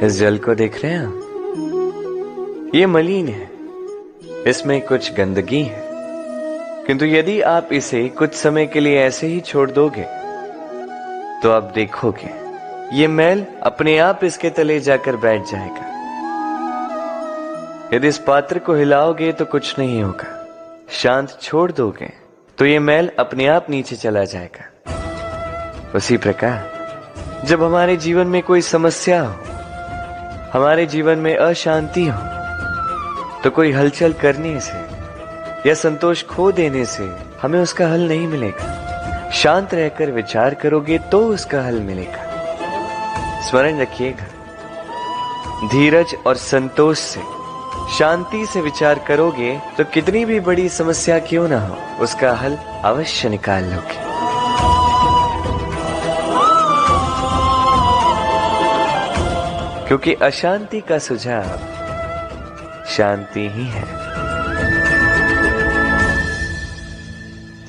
इस जल को देख रहे हैं आप? ये मलिन है, इसमें कुछ गंदगी है, किंतु यदि आप इसे कुछ समय के लिए ऐसे ही छोड़ दोगे तो आप देखोगे ये मैल अपने आप इसके तले जाकर बैठ जाएगा। यदि इस पात्र को हिलाओगे तो कुछ नहीं होगा, शांत छोड़ दोगे तो ये मैल अपने आप नीचे चला जाएगा। उसी प्रकार जब हमारे जीवन में कोई समस्या हो, हमारे जीवन में अशांति हो, तो कोई हलचल करने से या संतोष खो देने से हमें उसका हल नहीं मिलेगा। शांत रहकर विचार करोगे तो उसका हल मिलेगा। स्मरण रखिएगा, धीरज और संतोष से, शांति से विचार करोगे तो कितनी भी बड़ी समस्या क्यों ना हो, उसका हल अवश्य निकाल लोगे। क्योंकि अशांति का सुझाव शांति ही है।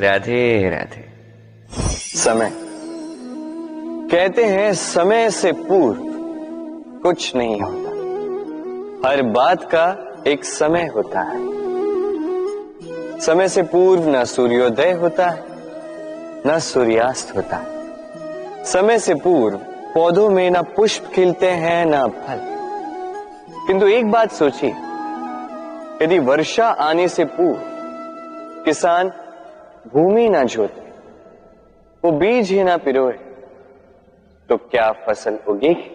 राधे राधे। समय, कहते हैं समय से पूर्व कुछ नहीं होता, हर बात का एक समय होता है। समय से पूर्व न सूर्योदय होता है न सूर्यास्त होता है। समय से पूर्व पौधों में ना पुष्प खिलते हैं ना फल। किंतु एक बात सोचिए, यदि वर्षा आने से पूर्व किसान भूमि ना जोते, वो बीज ही ना पिरोए, तो क्या फसल उगेगी?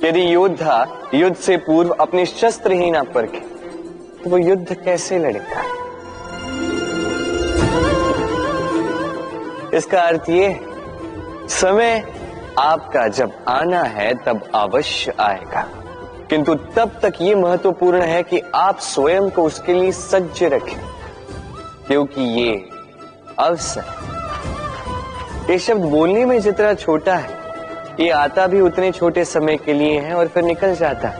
यदि योद्धा युद्ध से पूर्व अपने शस्त्र ही ना परखे, तो वो युद्ध कैसे लड़ेगा? इसका अर्थ ये है, समय आपका जब आना है तब अवश्य आएगा, किंतु तब तक ये महत्वपूर्ण है कि आप स्वयं को उसके लिए सज्ज रखें, क्योंकि ये अवसर, ये शब्द बोलने में जितना छोटा है, ये आता भी उतने छोटे समय के लिए है और फिर निकल जाता है।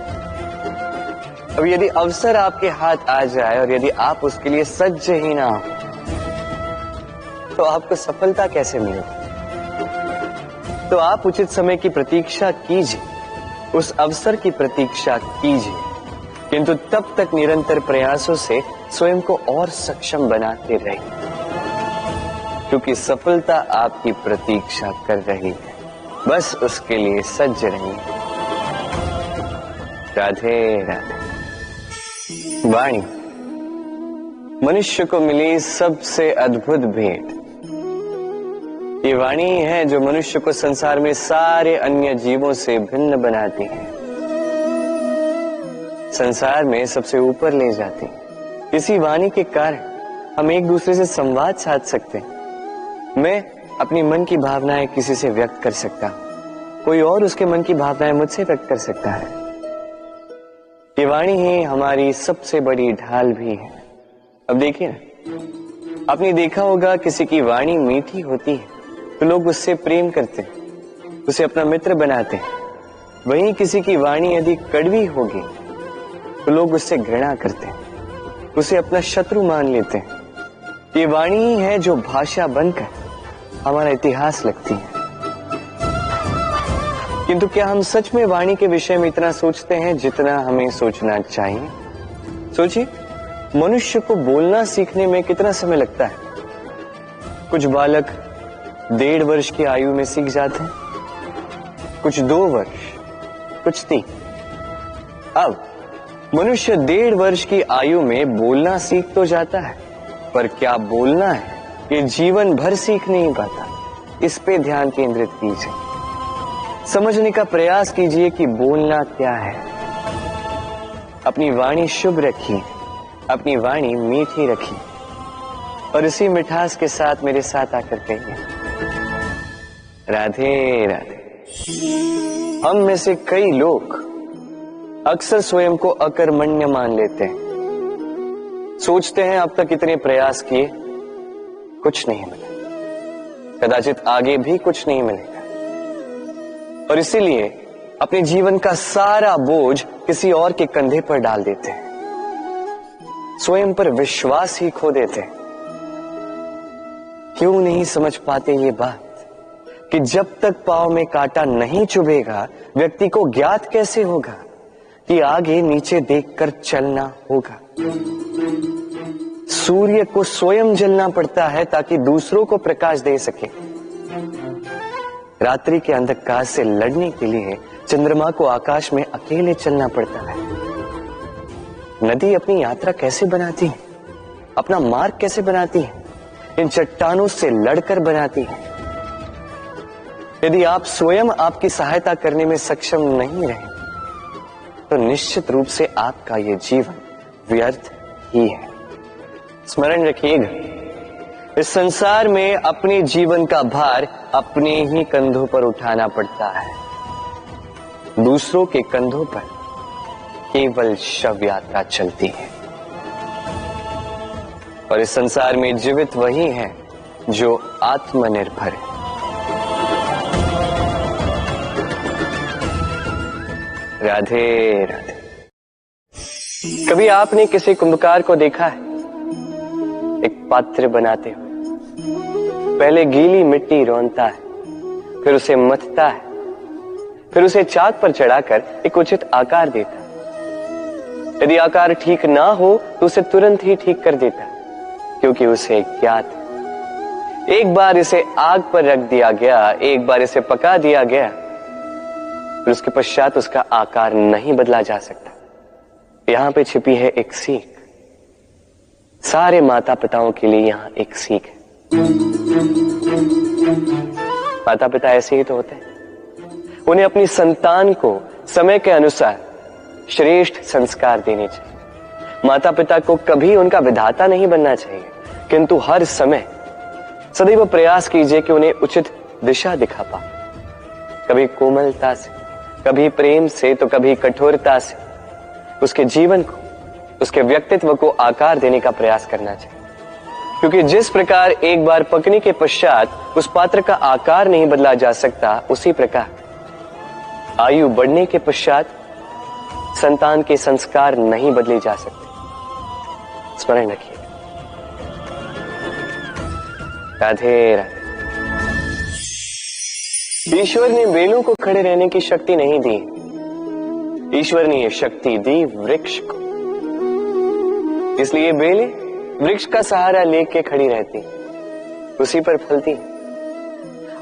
अब यदि अवसर आपके हाथ आ जाए और यदि आप उसके लिए सज्ज ही ना हो, तो आपको सफलता कैसे मिलेगी? तो आप उचित समय की प्रतीक्षा कीजिए, उस अवसर की प्रतीक्षा कीजिए, किंतु तब तक निरंतर प्रयासों से स्वयं को और सक्षम बनाते रहिए, क्योंकि सफलता आपकी प्रतीक्षा कर रही है। बस उसके लिए सज्ज रहिए। राधे राधे। वाणी मनुष्य को मिली सबसे अद्भुत भेंट। ये वाणी है जो मनुष्य को संसार में सारे अन्य जीवों से भिन्न बनाती है, संसार में सबसे ऊपर ले जाती है। इसी वाणी के कारण हम एक दूसरे से संवाद साध सकते हैं। मैं अपनी मन की भावनाएं किसी से व्यक्त कर सकता हूं, कोई और उसके मन की भावनाएं मुझसे व्यक्त कर सकता है। ये वाणी ही हमारी सबसे बड़ी ढाल भी है। अब देखिए ना, आपने देखा होगा किसी की वाणी मीठी होती है तो लोग उससे प्रेम करते हैं, उसे अपना मित्र बनाते हैं। वहीं किसी की वाणी यदि कड़वी होगी तो लोग उससे घृणा करते हैं, उसे अपना शत्रु मान लेते हैं। ये वाणी ही है जो भाषा बनकर हमारा इतिहास लिखती है। किंतु क्या हम सच में वाणी के विषय में इतना सोचते हैं जितना हमें सोचना चाहिए? सोचिए, मनुष्य को बोलना सीखने में कितना समय लगता है? कुछ बालक 1.5 वर्ष की आयु में सीख जाते हैं, कुछ 2 वर्ष, कुछ 3। अब मनुष्य 1.5 वर्ष की आयु में बोलना सीख तो जाता है, पर क्या बोलना है ये जीवन भर सीख नहीं पाता। इस पे ध्यान केंद्रित कीजिए, समझने का प्रयास कीजिए कि बोलना क्या है। अपनी वाणी शुभ रखिए, अपनी वाणी मीठी रखिए, और इसी मिठास के साथ मेरे साथ आकर कहिए, राधे राधे। हम में से कई लोग अक्सर स्वयं को अकर्मण्य मान लेते हैं। सोचते हैं अब तक इतने प्रयास किए, कुछ नहीं मिला, कदाचित आगे भी कुछ नहीं मिलेगा, और इसीलिए अपने जीवन का सारा बोझ किसी और के कंधे पर डाल देते हैं, स्वयं पर विश्वास ही खो देते हैं। क्यों नहीं समझ पाते ये बात कि जब तक पांव में कांटा नहीं चुभेगा व्यक्ति को ज्ञात कैसे होगा कि आगे नीचे देखकर चलना होगा। सूर्य को स्वयं जलना पड़ता है ताकि दूसरों को प्रकाश दे सके। रात्रि के अंधकार से लड़ने के लिए चंद्रमा को आकाश में अकेले चलना पड़ता है। नदी अपनी यात्रा कैसे बनाती है, अपना मार्ग कैसे बनाती है, इन चट्टानों से लड़कर बनाती है। यदि आप स्वयं आपकी सहायता करने में सक्षम नहीं रहे तो निश्चित रूप से आपका यह जीवन व्यर्थ ही है। स्मरण रखिएगा, इस संसार में अपने जीवन का भार अपने ही कंधों पर उठाना पड़ता है। दूसरों के कंधों पर केवल शव यात्रा चलती है, और इस संसार में जीवित वही है जो आत्मनिर्भर है। राधे राधे। कभी आपने किसी कुंभकार को देखा है एक पात्र बनाते हुए? पहले गीली मिट्टी रौंदता है, फिर उसे मथता है, फिर उसे चाक पर चढ़ाकर एक उचित आकार देता है। यदि आकार ठीक ना हो तो उसे तुरंत ही ठीक कर देता है, क्योंकि उसे ज्ञात है एक बार इसे आग पर रख दिया गया, एक बार इसे पका दिया गया, फिर उसके पश्चात उसका आकार नहीं बदला जा सकता। यहां पे छिपी है एक सीख। सारे माता पिताओं के लिए यहां एक सीख है। माता पिता ऐसे ही तो होते हैं, उन्हें अपनी संतान को समय के अनुसार श्रेष्ठ संस्कार देने चाहिए। माता पिता को कभी उनका विधाता नहीं बनना चाहिए, किंतु हर समय सदैव प्रयास कीजिए कि उन्हें उचित दिशा दिखा पाओ। कभी कोमलता से, कभी प्रेम से, तो कभी कठोरता से उसके जीवन को, उसके व्यक्तित्व को आकार देने का प्रयास करना चाहिए। क्योंकि जिस प्रकार एक बार पकने के पश्चात उस पात्र का आकार नहीं बदला जा सकता, उसी प्रकार आयु बढ़ने के पश्चात संतान के संस्कार नहीं बदले जा सकते। स्मरण रखिए। राधे राधे। ईश्वर ने बेलों को खड़े रहने की शक्ति नहीं दी, ईश्वर ने यह शक्ति दी वृक्ष को। इसलिए बेलें वृक्ष का सहारा लेके खड़ी रहती, उसी पर फलती।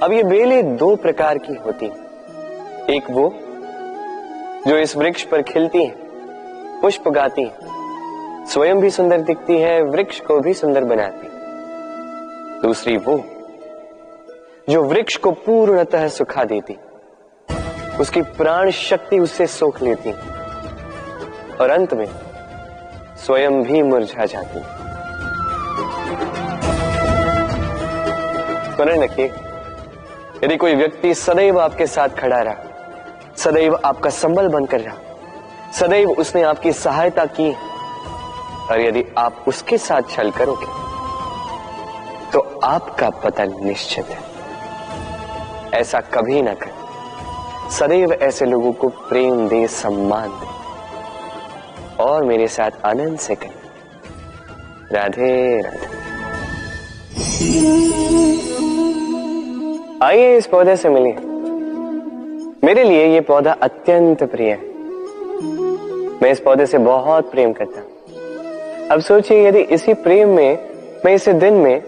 अब ये बेलें दो प्रकार की होती, एक वो जो इस वृक्ष पर खिलती हैं, पुष्प गाती हैं, स्वयं भी सुंदर दिखती है, वृक्ष को भी सुंदर बनाती। दूसरी वो जो वृक्ष को पूर्णतः सुखा देती, उसकी प्राण शक्ति उससे सोख लेती और अंत में स्वयं भी मुरझा जाती। स्मरण रखिए, यदि कोई व्यक्ति सदैव आपके साथ खड़ा रहा, सदैव आपका संबल बनकर रहा, सदैव उसने आपकी सहायता की, और यदि आप उसके साथ छल करोगे तो आपका पतन निश्चित है। ऐसा कभी ना करें। सदैव ऐसे लोगों को प्रेम दे, सम्मान दे, और मेरे साथ आनंद से कहें राधे राधे। आइए इस पौधे से मिलिए। मेरे लिए ये पौधा अत्यंत प्रिय है। मैं इस पौधे से बहुत प्रेम करता हूं। अब सोचिए, यदि इसी प्रेम में मैं इसे दिन में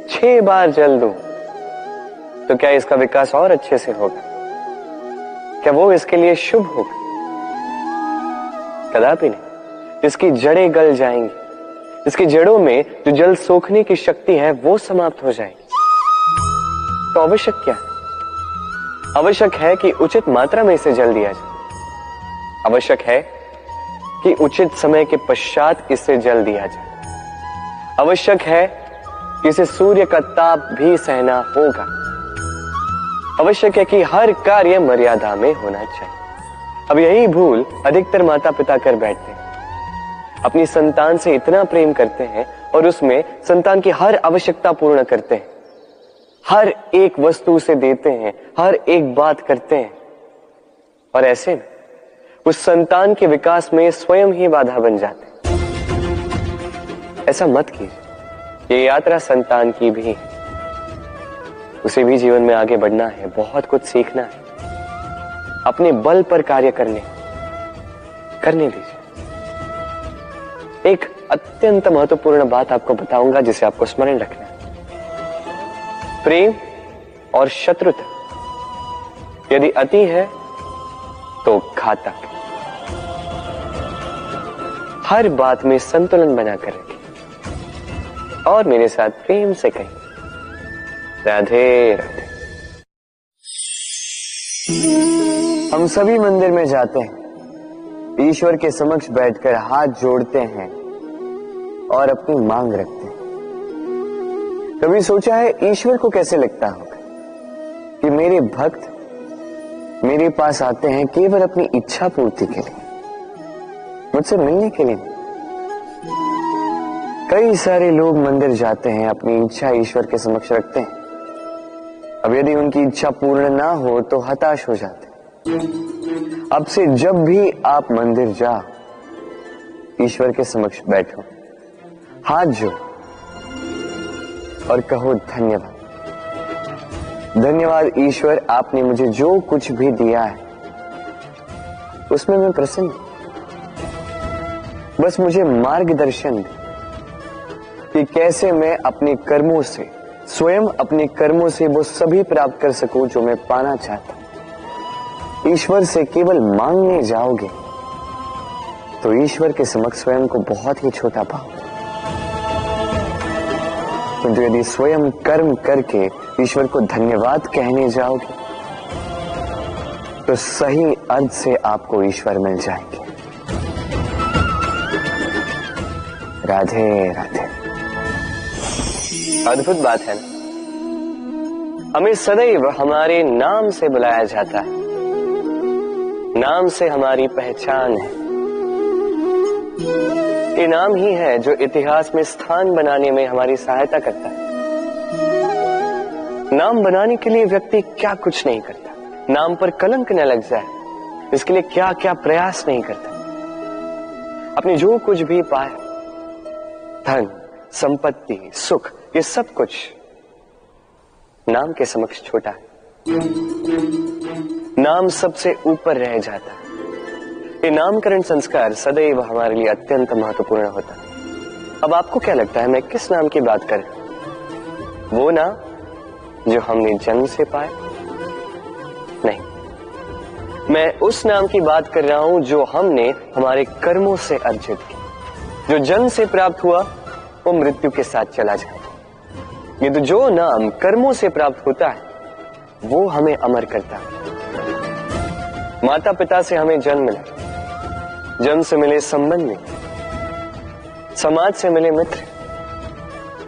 6 बार जल दूं तो क्या इसका विकास और अच्छे से होगा? क्या वो इसके लिए शुभ होगा? कदापि नहीं। इसकी जड़ें गल जाएंगी, इसकी जड़ों में जो जल सोखने की शक्ति है वो समाप्त हो जाएगी। तो आवश्यक क्या है? आवश्यक है कि उचित मात्रा में इसे जल दिया जाए। आवश्यक है कि उचित समय के पश्चात इसे जल दिया जाए। आवश्यक है कि इसे सूर्य का ताप भी सहना होगा। आवश्यक है कि हर कार्य मर्यादा में होना चाहिए। अब यही भूल अधिकतर माता पिता कर बैठते हैं। अपनी संतान से इतना प्रेम करते हैं और उसमें संतान की हर आवश्यकता पूर्ण करते हैं, हर एक वस्तु उसे देते हैं, हर एक बात करते हैं, और ऐसे में उस संतान के विकास में स्वयं ही बाधा बन जाते हैं। ऐसा मत कीजिए। ये यात्रा संतान की भी है, उसे भी जीवन में आगे बढ़ना है, बहुत कुछ सीखना है, अपने बल पर कार्य करने दीजिए। एक अत्यंत महत्वपूर्ण बात आपको बताऊंगा जिसे आपको स्मरण रखना है। प्रेम और शत्रुता यदि अति है तो घातक। हर बात में संतुलन बनाकर रखें और मेरे साथ प्रेम से कहें, राधे राधे। हम सभी मंदिर में जाते हैं, ईश्वर के समक्ष बैठकर हाथ जोड़ते हैं और अपनी मांग रखते हैं। कभी सोचा है ईश्वर को कैसे लगता होगा कि मेरे भक्त मेरे पास आते हैं केवल अपनी इच्छा पूर्ति के लिए, मुझसे मिलने के लिए नहीं। कई सारे लोग मंदिर जाते हैं, अपनी इच्छा ईश्वर के समक्ष रखते हैं। अब यदि उनकी इच्छा पूर्ण ना हो तो हताश हो जाते हैं। अब से जब भी आप मंदिर जाओ, ईश्वर के समक्ष बैठो, हाथ जोड़ो और कहो धन्यवाद। धन्यवाद ईश्वर, आपने मुझे जो कुछ भी दिया है उसमें मैं प्रसन्न हूं। बस मुझे मार्गदर्शन दे कि कैसे मैं अपने कर्मों से, स्वयं अपने कर्मों से वो सभी प्राप्त कर सकूं जो मैं पाना चाहता हूं। ईश्वर से केवल मांगने जाओगे तो ईश्वर के समक्ष स्वयं को बहुत ही छोटा पाओगे, किंतु यदि स्वयं कर्म करके ईश्वर को धन्यवाद कहने जाओगे तो सही अर्थ से आपको ईश्वर मिल जाएंगे। राधे राधे। अद्भुत बात है ना, हमें सदैव हमारे नाम से बुलाया जाता है, नाम से हमारी पहचान है। ये नाम ही है जो इतिहास में स्थान बनाने में हमारी सहायता करता है। नाम बनाने के लिए व्यक्ति क्या कुछ नहीं करता, नाम पर कलंक न लग जाए इसके लिए क्या क्या प्रयास नहीं करता। अपने जो कुछ भी पाया, धन, संपत्ति, सुख, ये सब कुछ नाम के समक्ष छोटा है। नाम सबसे ऊपर रह जाता है। ये नामकरण संस्कार सदैव हमारे लिए अत्यंत महत्वपूर्ण होता है। अब आपको क्या लगता है मैं किस नाम की बात कर रहा हूं? वो नाम जो हमने जन्म से पाया? नहीं, मैं उस नाम की बात कर रहा हूं जो हमने हमारे कर्मों से अर्जित किया। जो जन्म से प्राप्त हुआ वो मृत्यु के साथ चला जाए, ये तो जो नाम कर्मों से प्राप्त होता है वो हमें अमर करता है। माता पिता से हमें जन्म मिला, जन्म से मिले संबंध में, समाज से मिले मित्र,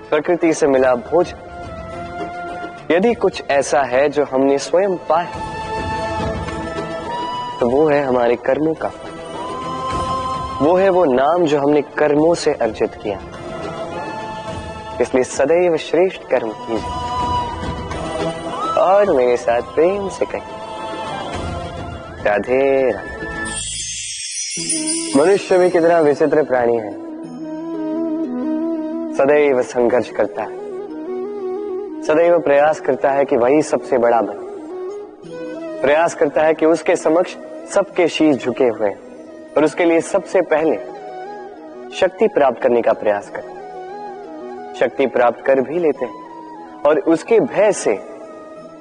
प्रकृति से मिला भोजन। यदि कुछ ऐसा है जो हमने स्वयं पाया तो वो है हमारे कर्मों का फल। वो है वो नाम जो हमने कर्मों से अर्जित किया। इसलिए सदैव श्रेष्ठ कर्म कीजिए और मेरे साथ प्रेम से कहिए, राधे राधे। मनुष्य भी कितना विचित्र प्राणी है, सदैव संघर्ष करता है, सदैव प्रयास करता है कि वही सबसे बड़ा बने, प्रयास करता है कि उसके समक्ष सबके शीश झुके हुए और उसके लिए सबसे पहले शक्ति प्राप्त करने का प्रयास करता है। शक्ति प्राप्त कर भी लेते हैं और उसके भय से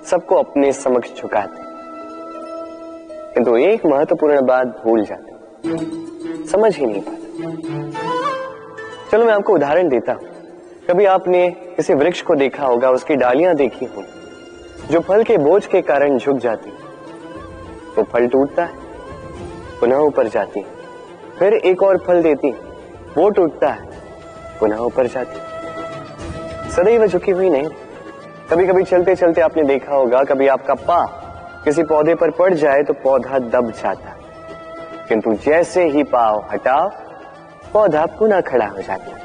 सबको अपने समक्ष झुकाते हैं, किंतु एक महत्वपूर्ण बात भूल जाते, समझ ही नहीं पाते। चलो मैं आपको उदाहरण देता हूं। कभी आपने किसी वृक्ष को देखा होगा, उसकी डालियां देखी होंगी जो फल के बोझ के कारण झुक जाती, वो फल टूटता है, पुनः ऊपर जाती है, फिर एक और फल देती, वो टूटता है, पुनः ऊपर जाती, सदैव झुकी हुई नहीं। कभी कभी चलते चलते आपने देखा होगा, कभी आपका पांव किसी पौधे पर पड़ जाए तो पौधा दब जाता, किंतु जैसे ही पांव हटाओ पौधा पुनः खड़ा हो जाता।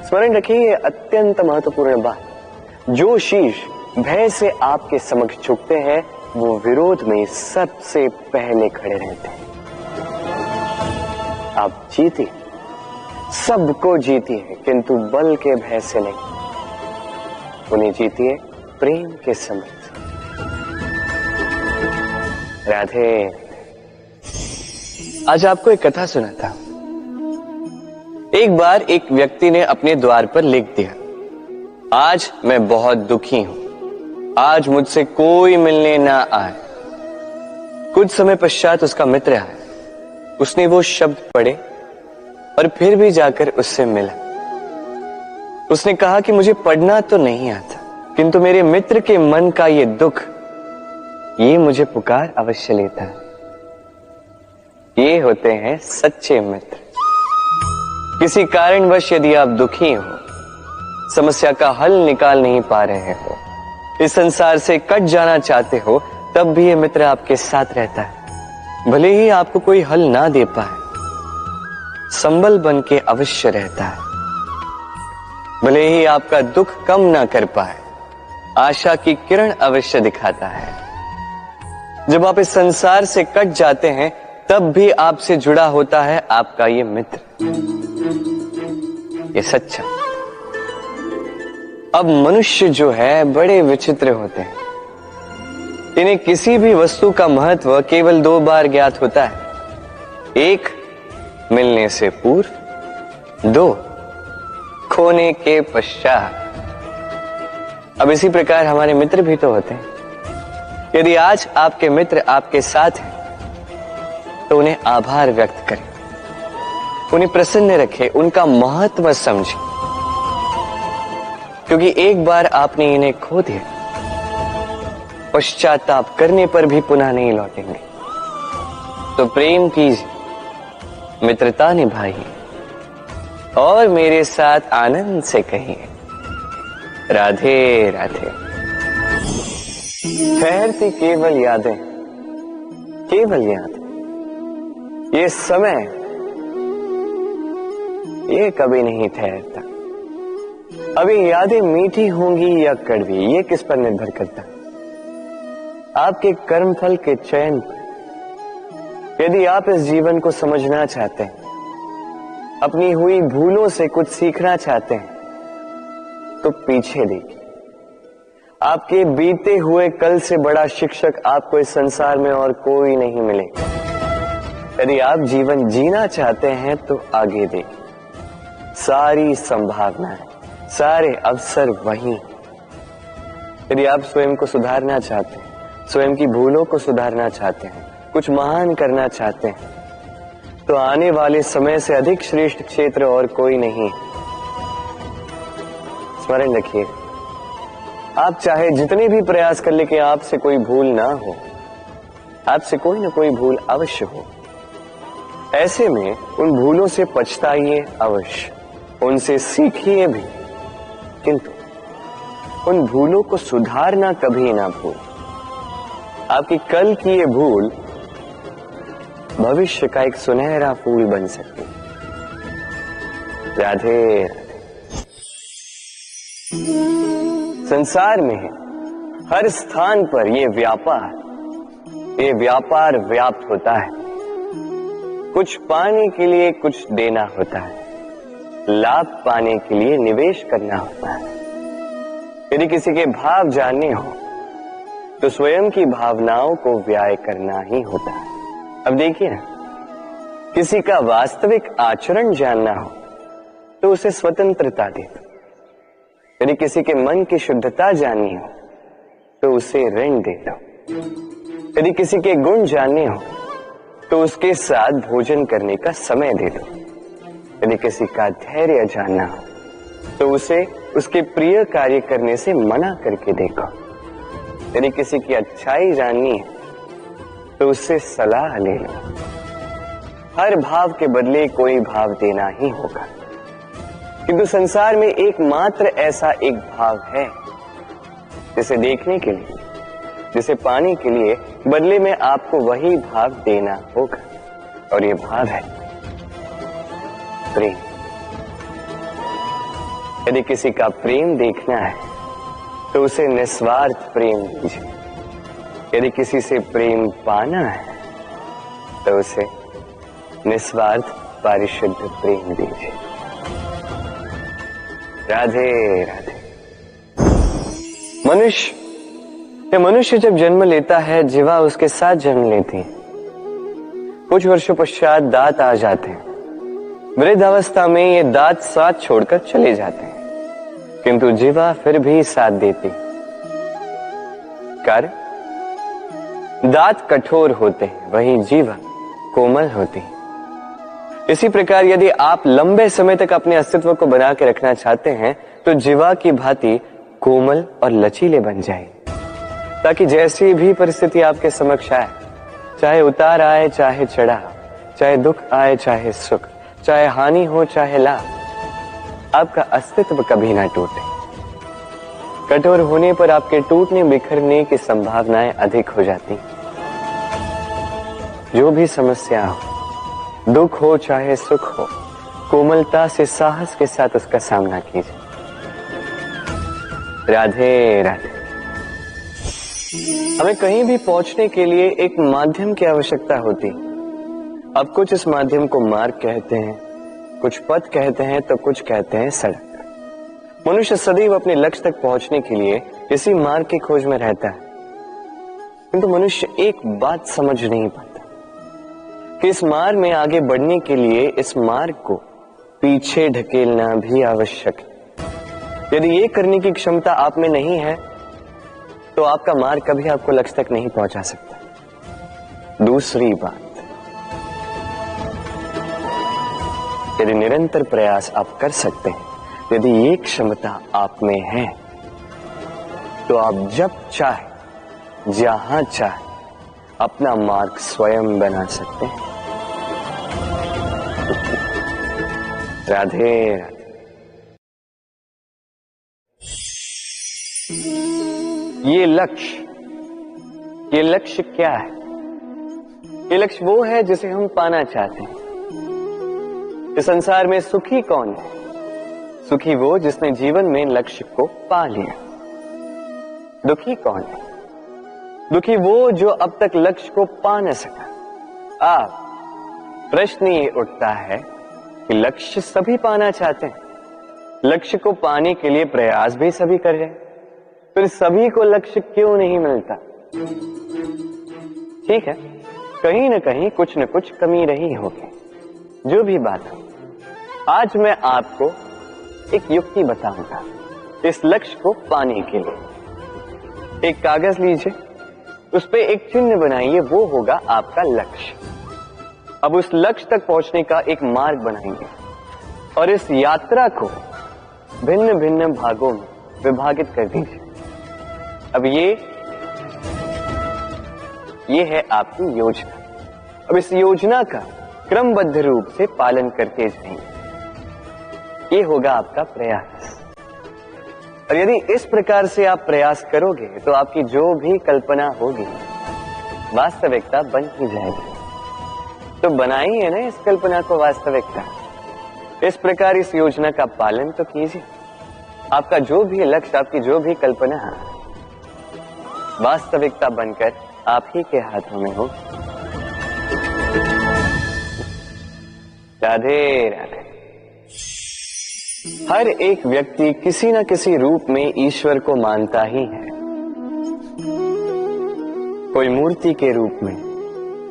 स्मरण रखिए, ये अत्यंत महत्वपूर्ण बात। जो शीश भय से आपके समक्ष झुकते हैं वो विरोध में सबसे पहले खड़े रहते हैं। आप जीते, सबको जीती है, किंतु बल के भय से नहीं, उन्हें जीती है प्रेम के समझ से। राधे। आज आपको एक कथा सुनाता हूं। एक बार एक व्यक्ति ने अपने द्वार पर लिख दिया, आज मैं बहुत दुखी हूं, आज मुझसे कोई मिलने ना आए। कुछ समय पश्चात उसका मित्र आया, उसने वो शब्द पढ़े और फिर भी जाकर उससे मिला। उसने कहा कि मुझे पढ़ना तो नहीं आता, किंतु मेरे मित्र के मन का ये दुख, ये मुझे पुकार अवश्य लेता है। ये होते हैं सच्चे मित्र। किसी कारणवश यदि आप दुखी हो, समस्या का हल निकाल नहीं पा रहे हो, इस संसार से कट जाना चाहते हो, तब भी ये मित्र आपके साथ रहता है। भले ही आपको कोई हल ना दे पाए, संबल बन के अवश्य रहता है। भले ही आपका दुख कम ना कर पाए, आशा की किरण अवश्य दिखाता है। जब आप इस संसार से कट जाते हैं, तब भी आपसे जुड़ा होता है आपका ये मित्र, ये सच्चा। अब मनुष्य जो है बड़े विचित्र होते हैं। इन्हें किसी भी वस्तु का महत्व केवल 2 बार ज्ञात होता है। 1 मिलने से पूर्व, 2 खोने के पश्चात। अब इसी प्रकार हमारे मित्र भी तो होते हैं। यदि आज आपके मित्र आपके साथ हैं, तो उन्हें आभार व्यक्त करें, उन्हें प्रसन्न रखें, उनका महत्व समझें, क्योंकि एक बार आपने इन्हें खो दिया, पश्चाताप करने पर भी पुनः नहीं लौटेंगे। तो प्रेम कीजिए, मित्रता निभाइए और मेरे साथ आनंद से कहिए, राधे राधे। ठहरती केवल यादें, केवल यादें। ये समय, ये कभी नहीं ठहरता। अभी यादें मीठी होंगी या कड़वी, ये किस पर निर्भर करता है? आपके कर्मफल के चयन पर। यदि आप इस जीवन को समझना चाहते हैं, अपनी हुई भूलों से कुछ सीखना चाहते हैं, तो पीछे देखिए। आपके बीते हुए कल से बड़ा शिक्षक आपको इस संसार में और कोई नहीं मिलेगा। यदि आप जीवन जीना चाहते हैं, तो आगे देखिए। सारी संभावनाएं, सारे अवसर वहीं। यदि आप स्वयं को सुधारना चाहते हैं, स्वयं की भूलों को सुधारना चाहते हैं, कुछ महान करना चाहते हैं, तो आने वाले समय से अधिक श्रेष्ठ क्षेत्र और कोई नहीं। स्मरण रखिए, आप चाहे जितने भी प्रयास कर ले कि आपसे कोई भूल ना हो, आपसे कोई ना कोई भूल अवश्य हो। ऐसे में उन भूलों से पछताइए अवश्य, उनसे सीखिए भी, किंतु उन भूलों को सुधारना कभी ना भूल। आपकी कल की ये भूल भविष्य का एक सुनहरा फूल बन सकती है। राधे राधे। संसार में हर स्थान पर ये व्यापार व्याप्त होता है। कुछ पाने के लिए कुछ देना होता है, लाभ पाने के लिए निवेश करना होता है। यदि किसी के भाव जानने हो, तो स्वयं की भावनाओं को व्याय करना ही होता है। अब देखिए ना, किसी का वास्तविक आचरण जानना हो, तो उसे स्वतंत्रता दे दो। यदि किसी के मन की शुद्धता जाननी हो, तो उसे ऋण दे दो। यदि किसी के गुण जानने हो, तो उसके साथ भोजन करने का समय दे दो। यदि किसी का धैर्य जानना हो, तो उसे उसके प्रिय कार्य करने से मना करके देखो। यदि किसी की अच्छाई जाननी है, तो उससे सलाह ले लो। हर भाव के बदले कोई भाव देना ही होगा, किंतु संसार में एकमात्र ऐसा एक भाव है जिसे देखने के लिए, जिसे पाने के लिए बदले में आपको वही भाव देना होगा, और ये भाव है प्रेम। यदि किसी का प्रेम देखना है, तो उसे निस्वार्थ प्रेम दीजिए। यदि किसी से प्रेम पाना है तो उसे निस्वार्थ पारिशुद्ध प्रेम दीजिए। राधे राधे। मनुष्य जब जन्म लेता है, जीवा उसके साथ जन्म लेती है। कुछ वर्षों पश्चात दांत आ जाते हैं। वृद्धावस्था में ये दांत साथ छोड़कर चले जाते हैं, किंतु जीवा फिर भी साथ देती। कारण दांत कठोर होते हैं, वहीं जीवा कोमल होती है। इसी प्रकार यदि आप लंबे समय तक अपने अस्तित्व को बना के रखना चाहते हैं तो जीवा की भांति कोमल और लचीले बन जाए, ताकि जैसी भी परिस्थिति आपके समक्ष आए, चाहे उतार आए चाहे चढ़ाव, चाहे दुख आए चाहे सुख, चाहे हानि हो चाहे लाभ, आपका अस्तित्व कभी ना टूटे। कठोर होने पर आपके टूटने बिखरने की संभावनाएं अधिक हो जाती। जो भी समस्या हो, दुख हो चाहे सुख हो, कोमलता से साहस के साथ उसका सामना कीजिए। राधे राधे। हमें कहीं भी पहुंचने के लिए एक माध्यम की आवश्यकता होती। अब कुछ इस माध्यम को मार्ग कहते हैं, कुछ पथ कहते हैं, तो कुछ कहते हैं सड़क। मनुष्य सदैव अपने लक्ष्य तक पहुंचने के लिए इसी मार्ग की खोज में रहता है, किंतु मनुष्य एक बात समझ नहीं पाता कि इस मार्ग में आगे बढ़ने के लिए इस मार्ग को पीछे ढकेलना भी आवश्यक है। यदि ये करने की क्षमता आप में नहीं है तो आपका मार्ग कभी आपको लक्ष्य तक नहीं पहुंचा सकता। दूसरी बात, यदि निरंतर प्रयास आप कर सकते हैं, यदि ये क्षमता आप में है, तो आप जब चाहे जहां चाहे अपना मार्ग स्वयं बना सकते हैं। राधे राधे। ये लक्ष्य क्या है? ये लक्ष्य वो है जिसे हम पाना चाहते हैं। इस संसार में सुखी कौन है? सुखी वो जिसने जीवन में लक्ष्य को पा लिया। दुखी कौन है? दुखी वो जो अब तक लक्ष्य को पा न सका। आप प्रश्न ये उठता है कि लक्ष्य सभी पाना चाहते हैं, लक्ष्य को पाने के लिए प्रयास भी सभी कर रहे हैं, फिर सभी को लक्ष्य क्यों नहीं मिलता? ठीक है, कहीं न कहीं कुछ न कुछ कमी रही होगी। जो भी बात हो, आज मैं आपको एक युक्ति बताऊंगा इस लक्ष्य को पाने के लिए। एक कागज लीजिए, उस पे एक चिन्ह बनाइए, वो होगा आपका लक्ष्य। अब उस लक्ष्य तक पहुंचने का एक मार्ग बनाएंगे और इस यात्रा को भिन्न भिन्न भागों में विभाजित कर दीजिए। अब ये है आपकी योजना। अब इस योजना का क्रमबद्ध रूप से पालन करते जाएंगे। ये होगा आपका प्रयास। और यदि इस प्रकार से आप प्रयास करोगे तो आपकी जो भी कल्पना होगी वास्तविकता बन ही जाएगी। तो बनाइए ना इस कल्पना को वास्तविकता। इस प्रकार इस योजना का पालन तो कीजिए। आपका जो भी लक्ष्य, आपकी जो भी कल्पना वास्तविकता बनकर आप ही के हाथों में हो। राधे राधे। हर एक व्यक्ति किसी न किसी रूप में ईश्वर को मानता ही है। कोई मूर्ति के रूप में,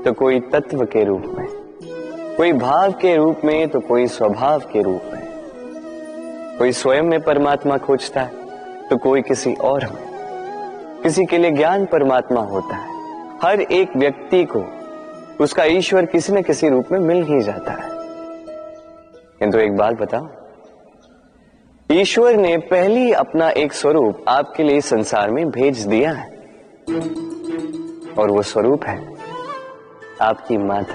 तो कोई तत्व के रूप में, कोई भाव के रूप में, तो कोई स्वभाव के रूप में। कोई स्वयं में परमात्मा खोजता है तो कोई किसी और में। किसी के लिए ज्ञान परमात्मा होता है। हर एक व्यक्ति को उसका ईश्वर किसी न किसी रूप में मिल ही जाता है। किंतु एक बात बताओ, ईश्वर ने पहले अपना एक स्वरूप आपके लिए संसार में भेज दिया है, और वो स्वरूप है आपकी माता,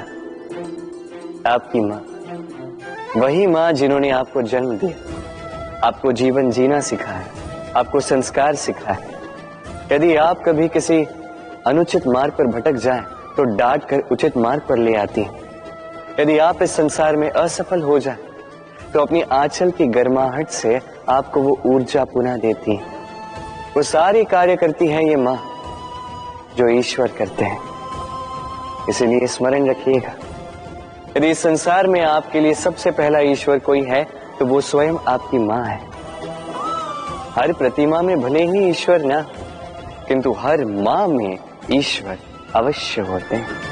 आपकी मां। वही मां जिन्होंने आपको जन्म दिया, आपको जीवन जीना सिखाया, आपको संस्कार सिखाया। यदि आप कभी किसी अनुचित मार्ग पर भटक जाएं, तो डांट कर उचित मार्ग पर ले आती है। यदि आप इस संसार में असफल हो जाएं, तो अपनी आंचल की गर्माहट से आपको वो ऊर्जा पुनः देती है। वो सारी कार्य करती है ये माँ जो ईश्वर करते हैं। इसीलिए स्मरण रखिएगा, यदि इस संसार में आपके लिए सबसे पहला ईश्वर कोई है तो वो स्वयं आपकी माँ है। हर प्रतिमा में भले ही ईश्वर ना, किंतु हर माँ में ईश्वर अवश्य होते हैं।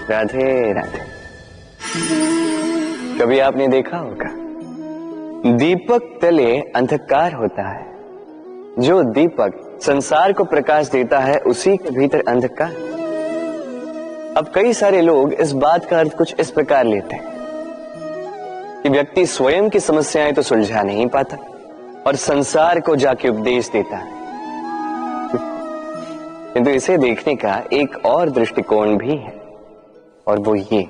राधे राधे। कभी आपने देखा होगा, दीपक तले अंधकार होता है, जो दीपक संसार को प्रकाश देता है उसी के भीतर अंधकार। अब कई सारे लोग इस बात का अर्थ कुछ इस प्रकार लेते हैं कि व्यक्ति स्वयं की समस्याएं तो सुलझा नहीं पाता और संसार को जाके उपदेश देता है, किंतु इसे देखने का एक और दृष्टिकोण भी है, और वो ये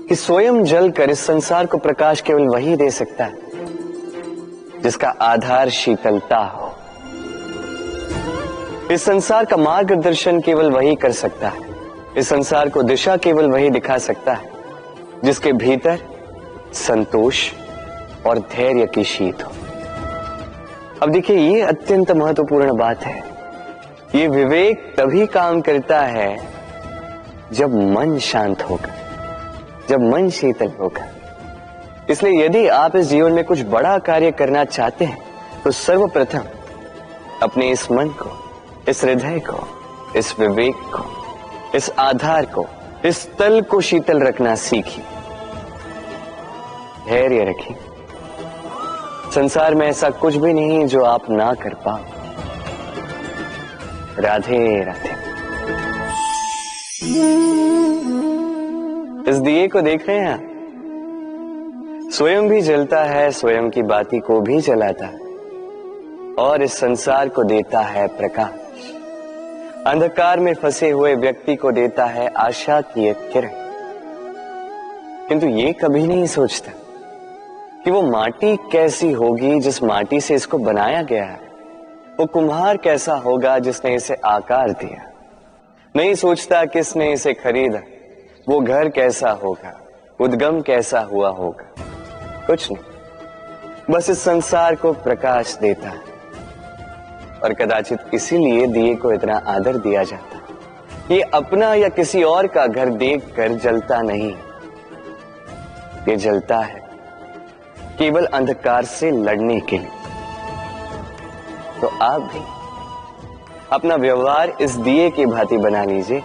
कि स्वयं जलकर इस संसार को प्रकाश केवल वही दे सकता है जिसका आधार शीतलता हो। इस संसार का मार्गदर्शन केवल वही कर सकता है, इस संसार को दिशा केवल वही दिखा सकता है जिसके भीतर संतोष और धैर्य की शीत हो। अब देखिए, ये अत्यंत महत्वपूर्ण बात है। ये विवेक तभी काम करता है जब मन शांत होगा, जब मन शीतल होगा। इसलिए यदि आप इस जीवन में कुछ बड़ा कार्य करना चाहते हैं तो सर्वप्रथम अपने इस मन को, इस हृदय को, इस विवेक को, इस आधार को, इस तल को शीतल रखना सीखिए, धैर्य रखिए। संसार में ऐसा कुछ भी नहीं जो आप ना कर पाओ। राधे राधे। इस दिए को देख रहे हैं आप, स्वयं भी जलता है, स्वयं की बाती को भी जलाता है और इस संसार को देता है प्रकाश। अंधकार में फंसे हुए व्यक्ति को देता है आशा की एक किरण। किंतु ये कभी नहीं सोचता कि वो माटी कैसी होगी जिस माटी से इसको बनाया गया है, वो कुम्हार कैसा होगा जिसने इसे आकार दिया। नहीं सोचता किसने इसे खरीदा, वो घर कैसा होगा, उद्गम कैसा हुआ होगा, कुछ नहीं, बस इस संसार को प्रकाश देता है। और कदाचित इसीलिए दिए को इतना आदर दिया जाता है। ये अपना या किसी और का घर देखकर जलता नहीं, ये जलता है केवल अंधकार से लड़ने के लिए। तो आप भी अपना व्यवहार इस दिए की भांति बना लीजिए,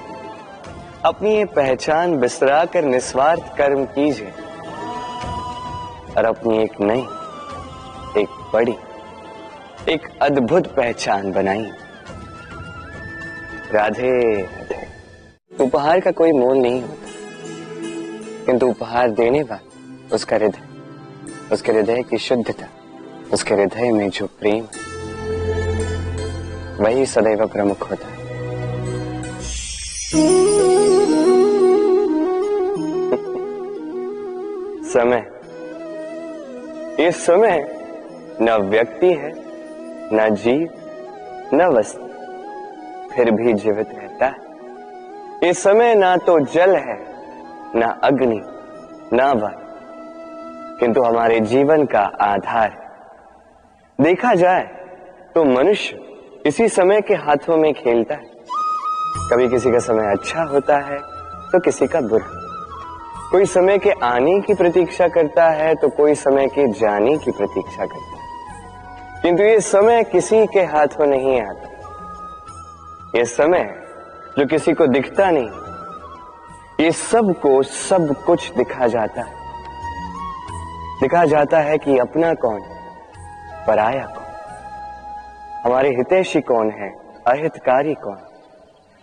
अपनी ये पहचान बिसरा कर निस्वार्थ कर्म कीजिए और अपनी एक नई, एक बड़ी, एक अद्भुत पहचान बनाइए। राधे राधे। उपहार का कोई मोल नहीं होता, किंतु उपहार देने वाला उसका हृदय, उसके हृदय की शुद्धता, उसके हृदय में जो प्रेम, वही सदैव प्रमुख होता है। समय, ये समय न व्यक्ति है, न जीव, न वस्तु, फिर भी जीवित रहता है। ये समय ना तो जल है, न अग्नि, न वायु, किंतु हमारे जीवन का आधार है। देखा जाए तो मनुष्य इसी समय के हाथों में खेलता है। कभी किसी का समय अच्छा होता है तो किसी का बुरा, कोई समय के आने की प्रतीक्षा करता है तो कोई समय के जाने की प्रतीक्षा करता है, किंतु ये समय किसी के हाथों नहीं आता। ये समय जो किसी को दिखता नहीं, ये सबको सब कुछ दिखा जाता है। दिखा जाता है कि अपना कौन, पराया कौन, हमारे हितैषी कौन है, अहितकारी कौन,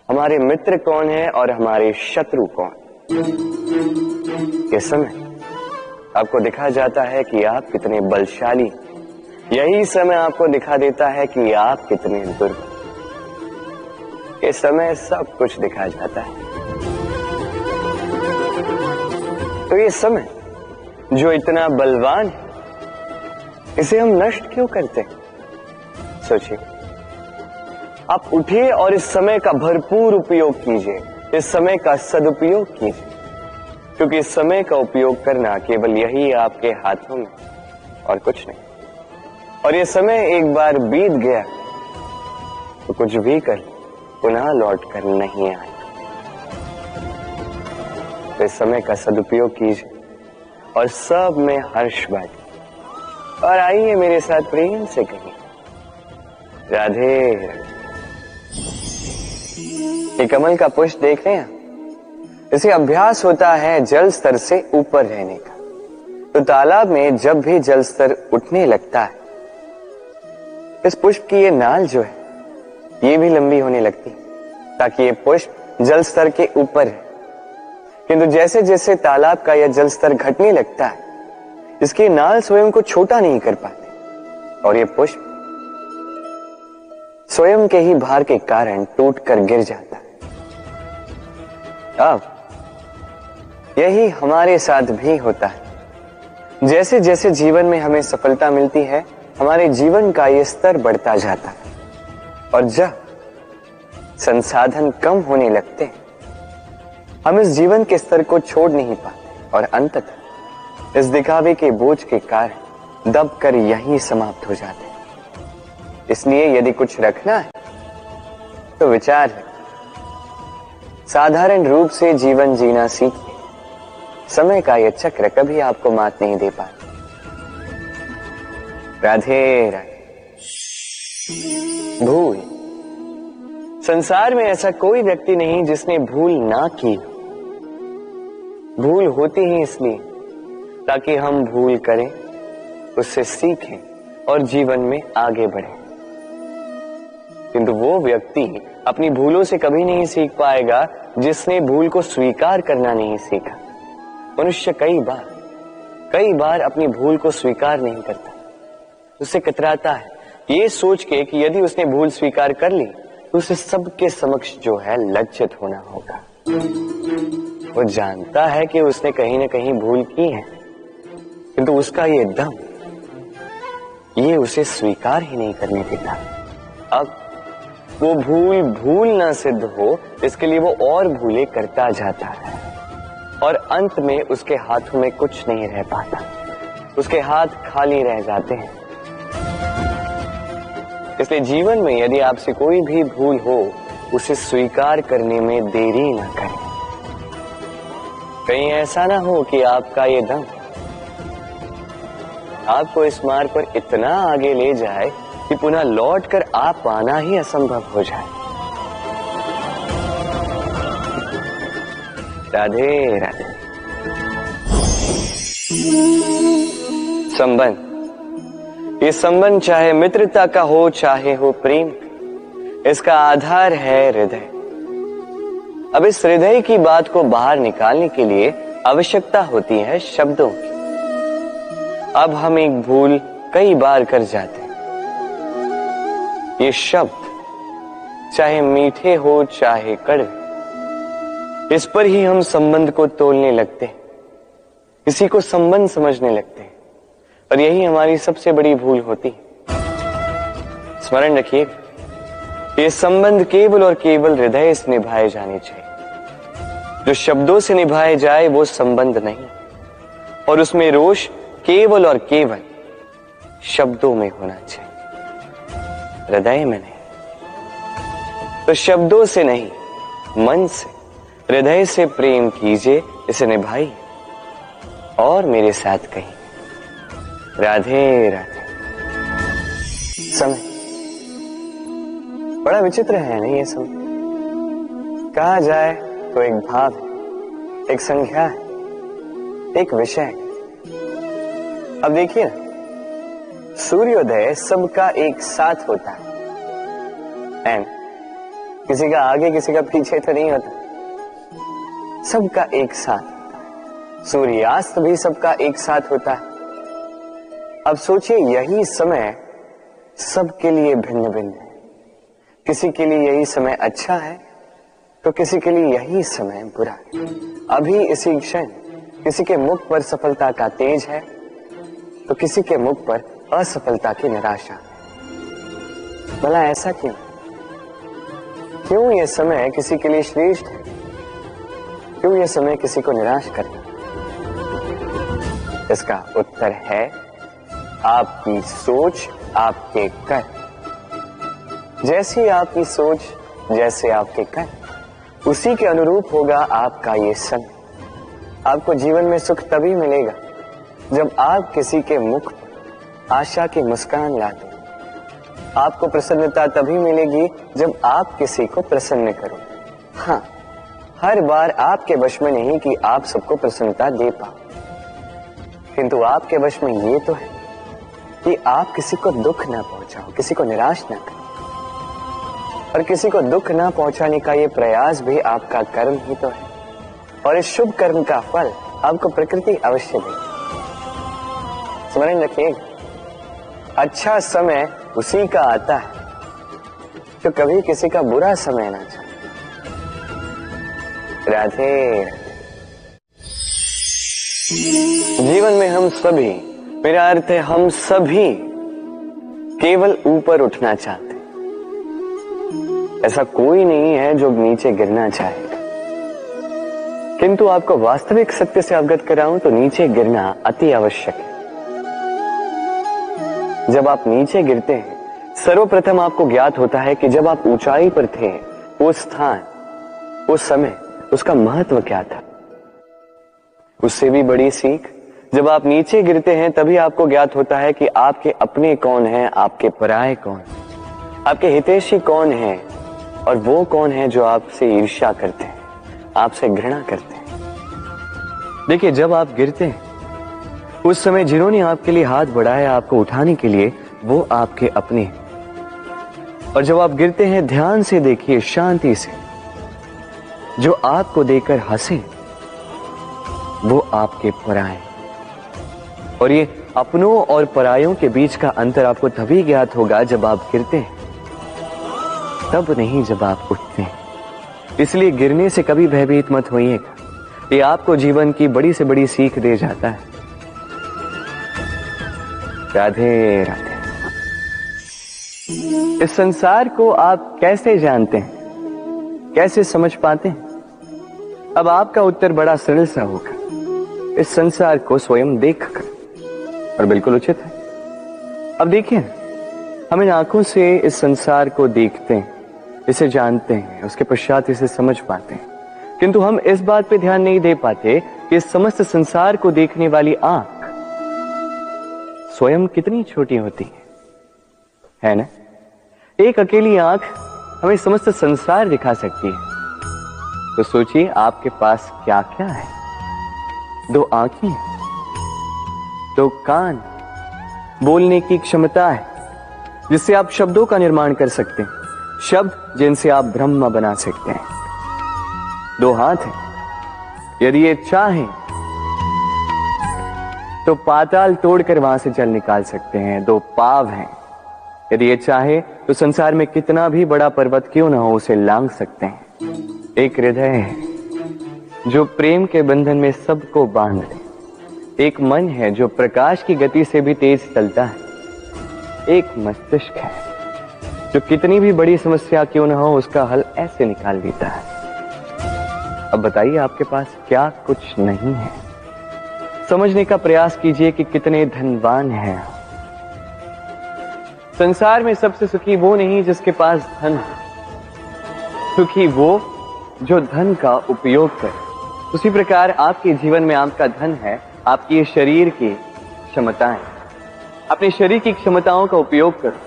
हमारे मित्र कौन है और हमारे शत्रु कौन। ये समय आपको दिखा जाता है कि आप कितने बलशाली, यही समय आपको दिखा देता है कि आप कितने दुर्बल। ये समय सब कुछ दिखा जाता है। तो ये समय जो इतना बलवान है, इसे हम नष्ट क्यों करते हैं? सोचिए, आप उठिए और इस समय का भरपूर उपयोग कीजिए, इस समय का सदुपयोग कीजिए, क्योंकि इस समय का उपयोग करना केवल यही आपके हाथों में और कुछ नहीं। और ये समय एक बार बीत गया तो कुछ भी कर पुनः लौट कर नहीं आएगा। तो इस समय का सदुपयोग कीजिए और सब में हर्ष बांटिए और आइए मेरे साथ प्रेम से कहिए राधे राधे। ये कमल का पुष्प देख रहे हैं, इसे अभ्यास होता है जल स्तर से ऊपर रहने का। तो तालाब में जब भी जल स्तर उठने लगता है, इस पुष्प की ये नाल जो है ये भी लंबी होने लगती है ताकि ये पुष्प जल स्तर के ऊपर है। किंतु जैसे जैसे तालाब का यह जल स्तर घटने लगता है, इसकी नाल स्वयं को छोटा नहीं कर पाती और ये पुष्प स्वयं के ही भार के कारण टूटकर गिर जाता है। अब यही हमारे साथ भी होता है। जैसे जैसे जीवन में हमें सफलता मिलती है, हमारे जीवन का ये स्तर बढ़ता जाता है और जब संसाधन कम होने लगते हैं, हम इस जीवन के स्तर को छोड़ नहीं पाते और अंततः इस दिखावे के बोझ के कारण दबकर यहीं समाप्त हो जाते हैं। इसलिए यदि कुछ रखना है तो विचार है, साधारण रूप से जीवन जीना सीखिए। समय का यह चक्र कभी आपको मात नहीं दे पाता। राधे राधे। भूल, संसार में ऐसा कोई व्यक्ति नहीं जिसने भूल ना की। भूल होती ही इसलिए ताकि हम भूल करें, उससे सीखें और जीवन में आगे बढ़ें। किंतु वो व्यक्ति अपनी भूलों से कभी नहीं सीख पाएगा जिसने भूल को स्वीकार करना नहीं सीखा। मनुष्य कई बार अपनी भूल को स्वीकार नहीं करता, उससे कतराता है ये सोच के कि यदि उसने भूल स्वीकार कर ली तो उसे सबके समक्ष जो है लज्जित होना होगा। वो जानता है कि उसने कहीं ना कहीं भूल की है, किंतु उसका ये दम ये उसे स्वीकार ही नहीं करने देता। अब वो भूल ना सिद्ध हो, इसके लिए वो और भूलें करता जाता है और अंत में उसके हाथों में कुछ नहीं रह पाता, उसके हाथ खाली रह जाते हैं। इसलिए जीवन में यदि आपसे कोई भी भूल हो, उसे स्वीकार करने में देरी ना करें। कहीं ऐसा ना हो कि आपका ये दम आपको इस मार्ग पर इतना आगे ले जाए कि पुनः लौटकर आप पाना ही असंभव हो जाए। राधे राधे। संबंध, ये संबंध चाहे मित्रता का हो चाहे हो प्रेम, इसका आधार है हृदय। अब इस हृदय की बात को बाहर निकालने के लिए आवश्यकता होती है शब्दों की। अब हम एक भूल कई बार कर जाते हैं। ये शब्द चाहे मीठे हो चाहे कड़वे, इस पर ही हम संबंध को तोलने लगते हैं, किसी को संबंध समझने लगते हैं और यही हमारी सबसे बड़ी भूल होती है। स्मरण रखिएगा, ये संबंध केवल और केवल हृदय से निभाए जाने चाहिए। जो शब्दों से निभाए जाए वो संबंध नहीं, और उसमें रोष केवल और केवल शब्दों में होना चाहिए, हृदय में नहीं। तो शब्दों से नहीं, मन से, हृदय से प्रेम कीजिए, इसे निभाइए और मेरे साथ कहिए राधे राधे। समय बड़ा विचित्र है नहीं ये समय। कहा जाए तो एक भाव है, एक संख्या है, एक विषय है। अब देखिए, सूर्योदय सबका एक साथ होता है एंड किसी का आगे किसी का पीछे तो नहीं होता, सबका एक साथ। सूर्यास्त भी सबका एक साथ होता है। अब सोचिए, यही समय सबके लिए भिन्न भिन्न है। किसी के लिए यही समय अच्छा है तो किसी के लिए यही समय बुरा है। अभी इसी क्षण किसी के मुख पर सफलता का तेज है तो किसी के मुख पर असफलता की निराशा। भला ऐसा क्यों? क्यों यह समय किसी के लिए श्रेष्ठ है, क्यों यह समय किसी को निराश करता? इसका उत्तर है आपकी सोच आपके कर। जैसी आपकी सोच, जैसे आपके कर, उसी के अनुरूप होगा आपका ये समय। आपको जीवन में सुख तभी मिलेगा जब आप किसी के मुख पर आशा की मुस्कान लाते। आपको प्रसन्नता तभी मिलेगी जब आप किसी को प्रसन्न करो। हाँ, हर बार आपके वश में नहीं कि आप सबको प्रसन्नता दे पाओ, किंतु आपके वश में ये तो है कि आप किसी को दुख ना पहुंचाओ, किसी को निराश ना करो। और किसी को दुख ना पहुंचाने का ये प्रयास भी आपका कर्म ही तो है, और इस शुभ कर्म का फल आपको प्रकृति अवश्य देगी। स्मरण रखिएगा, अच्छा समय उसी का आता है जो कभी किसी का बुरा समय ना चाहे। राधे। जीवन में हम सभी, मेरा अर्थ है हम सभी, केवल ऊपर उठना चाहते हैं। ऐसा कोई नहीं है जो नीचे गिरना चाहेगा, किंतु आपको वास्तविक सत्य से अवगत कराऊं तो नीचे गिरना अति आवश्यक है। जब आप नीचे गिरते हैं, सर्वप्रथम आपको ज्ञात होता है कि जब आप ऊंचाई पर थे, वो स्थान, वो समय, उसका महत्व क्या था। उससे भी बड़ी सीख, जब आप नीचे गिरते हैं तभी आपको ज्ञात होता है कि आपके अपने कौन हैं, आपके पराये कौन, आपके हितैषी कौन हैं, और वो कौन है जो आपसे ईर्ष्या करते हैं, आपसे घृणा करते हैं। देखिए, जब आप गिरते हैं उस समय जिन्होंने आपके लिए हाथ बढ़ाया आपको उठाने के लिए, वो आपके अपने हैं। और जब आप गिरते हैं, ध्यान से देखिए, शांति से, जो आपको देकर हंसे वो आपके पराये। और ये अपनों और परायों के बीच का अंतर आपको तभी ज्ञात होगा जब आप गिरते हैं, तब नहीं जब आप उठते हैं। इसलिए गिरने से कभी भयभीत मत होइएगा, ये आपको जीवन की बड़ी से बड़ी सीख दे जाता है। राधे राधे। इस संसार को आप कैसे जानते हैं, कैसे समझ पाते हैं? अब आपका उत्तर बड़ा सरल सा होगा, इस संसार को स्वयं देखकर, और बिल्कुल उचित है। अब देखिए, हम इन आंखों से इस संसार को देखते हैं, इसे जानते हैं, उसके पश्चात इसे समझ पाते हैं, किंतु हम इस बात पे ध्यान नहीं दे पाते कि इस समस्त संसार को देखने वाली आंख स्वयं कितनी छोटी होती है ना? एक अकेली आंख हमें समस्त संसार दिखा सकती है। तो सोचिए, आपके पास क्या क्या है। 2 आंखें, 2 कान, बोलने की क्षमता है जिससे आप शब्दों का निर्माण कर सकते हैं, शब्द जिनसे आप ब्रह्म बना सकते हैं। 2 हाथ हैं, यदि ये चाहें तो पाताल तोड़कर वहां से जल निकाल सकते हैं। 2 पांव हैं, यदि ये चाहे तो संसार में कितना भी बड़ा पर्वत क्यों ना हो, उसे लांघ सकते हैं। एक हृदय है जो प्रेम के बंधन में सबको बांध ले। एक मन है जो प्रकाश की गति से भी तेज चलता है। एक मस्तिष्क है जो कितनी भी बड़ी समस्या क्यों ना हो, उसका हल ऐसे निकाल देता है। अब बताइए, आपके पास क्या कुछ नहीं है? समझने का प्रयास कीजिए कि कितने धनवान हैं। संसार में सबसे सुखी वो नहीं जिसके पास धन है, सुखी वो जो धन का उपयोग करे। उसी प्रकार आपके जीवन में आपका धन है आपकी ये शरीर की क्षमताएं। अपने शरीर की क्षमताओं का उपयोग करो,